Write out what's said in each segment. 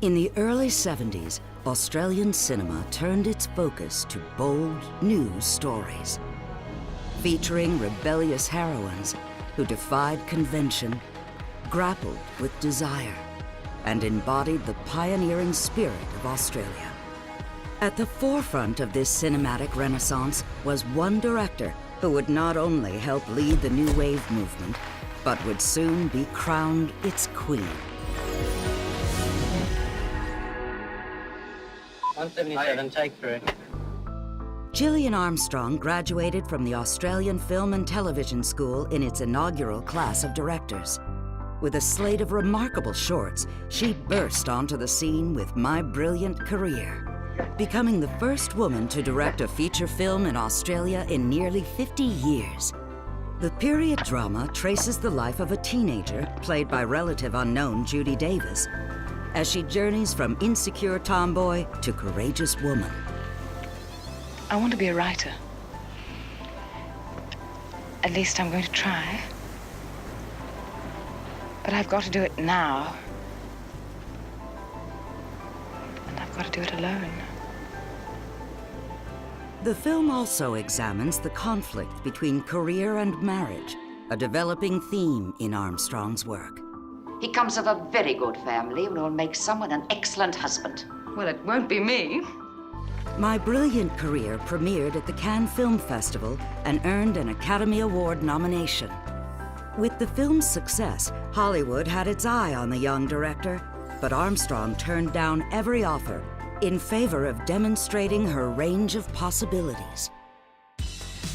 In the early 70s, Australian cinema turned its focus to bold, new stories, featuring rebellious heroines who defied convention, grappled with desire, and embodied the pioneering spirit of Australia. At the forefront of this cinematic renaissance was one director who would not only help lead the New Wave movement, but would soon be crowned its queen. 177, take 3. Gillian Armstrong graduated from the Australian Film and Television School in its inaugural class of directors. With a slate of remarkable shorts, she burst onto the scene with My Brilliant Career, becoming the first woman to direct a feature film in Australia in nearly 50 years. The period drama traces the life of a teenager, played by relative unknown Judy Davis, as she journeys from insecure tomboy to courageous woman. I want to be a writer. At least I'm going to try. But I've got to do it now. And I've got to do it alone. The film also examines the conflict between career and marriage, a developing theme in Armstrong's work. He comes of a very good family and will make someone an excellent husband. Well, it won't be me. My Brilliant Career premiered at the Cannes Film Festival and earned an Academy Award nomination. With the film's success, Hollywood had its eye on the young director, but Armstrong turned down every offer in favor of demonstrating her range of possibilities.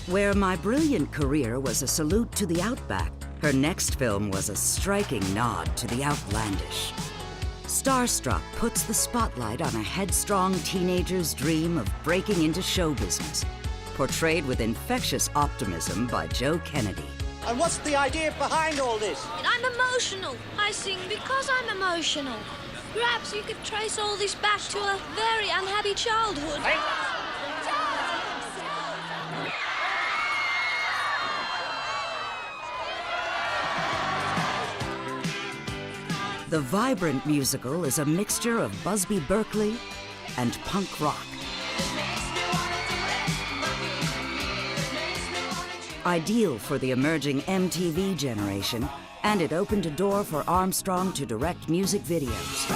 Where My Brilliant Career was a salute to the outback, her next film was a striking nod to the outlandish. Starstruck puts the spotlight on a headstrong teenager's dream of breaking into show business, portrayed with infectious optimism by Joe Kennedy. And what's the idea behind all this? I'm emotional. I sing because I'm emotional. Perhaps you could trace all this back to a very unhappy childhood. The vibrant musical is a mixture of Busby Berkeley and punk rock. Ideal for the emerging MTV generation, and it opened a door for Armstrong to direct music videos.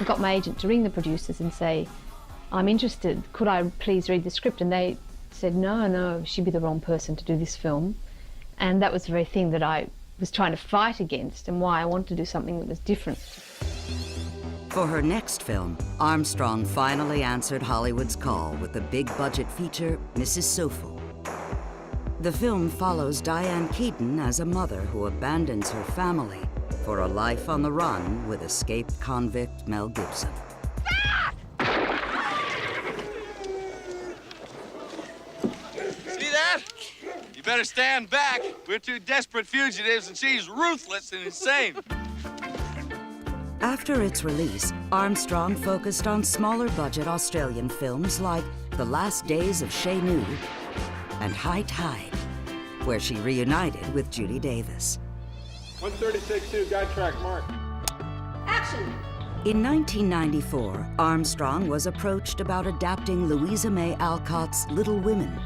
I got my agent to ring the producers and say, I'm interested, could I please read the script? And they said, no, she'd be the wrong person to do this film. And that was the very thing that I was trying to fight against and why I wanted to do something that was different. For her next film, Armstrong finally answered Hollywood's call with the big-budget feature, Mrs. Sofu. The film follows Diane Keaton as a mother who abandons her family for a life on the run with escaped convict Mel Gibson. See that? You better stand back. We're two desperate fugitives, and she's ruthless and insane. After its release, Armstrong focused on smaller-budget Australian films like The Last Days of Chez Nous and High Tide, where she reunited with Judy Davis. 136-2, guide track, mark. Action! In 1994, Armstrong was approached about adapting Louisa May Alcott's Little Women.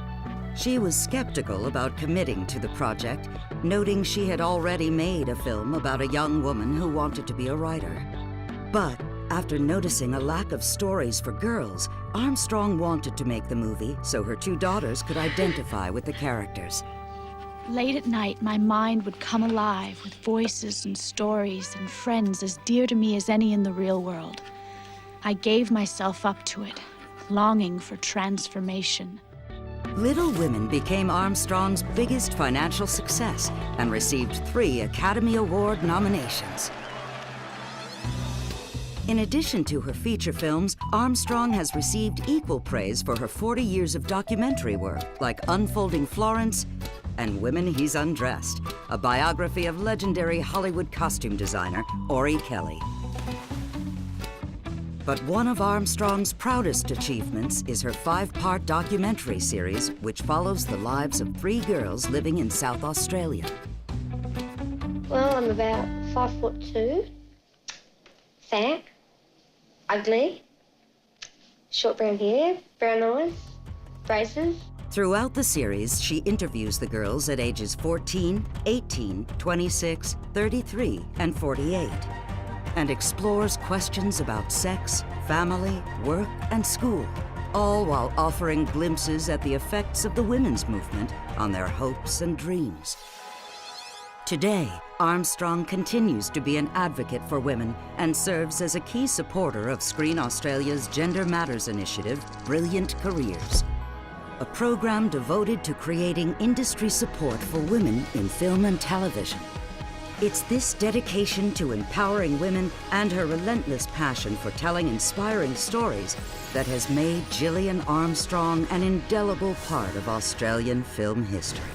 She was skeptical about committing to the project, noting she had already made a film about a young woman who wanted to be a writer. But after noticing a lack of stories for girls, Armstrong wanted to make the movie so her two daughters could identify with the characters. Late at night, my mind would come alive with voices and stories and friends as dear to me as any in the real world. I gave myself up to it, longing for transformation. Little Women became Armstrong's biggest financial success and received 3 Academy Award nominations. In addition to her feature films, Armstrong has received equal praise for her 40 years of documentary work, like Unfolding Florence and Women He's Undressed, a biography of legendary Hollywood costume designer Ori Kelly. But one of Armstrong's proudest achievements is her 5-part documentary series, which follows the lives of 3 girls living in South Australia. Well, I'm about 5'2", fat, ugly, short brown hair, brown eyes, braces. Throughout the series, she interviews the girls at ages 14, 18, 26, 33, and 48, and explores questions about sex, family, work, and school, all while offering glimpses at the effects of the women's movement on their hopes and dreams. Today, Armstrong continues to be an advocate for women and serves as a key supporter of Screen Australia's Gender Matters initiative, Brilliant Careers, a program devoted to creating industry support for women in film and television. It's this dedication to empowering women and her relentless passion for telling inspiring stories that has made Gillian Armstrong an indelible part of Australian film history.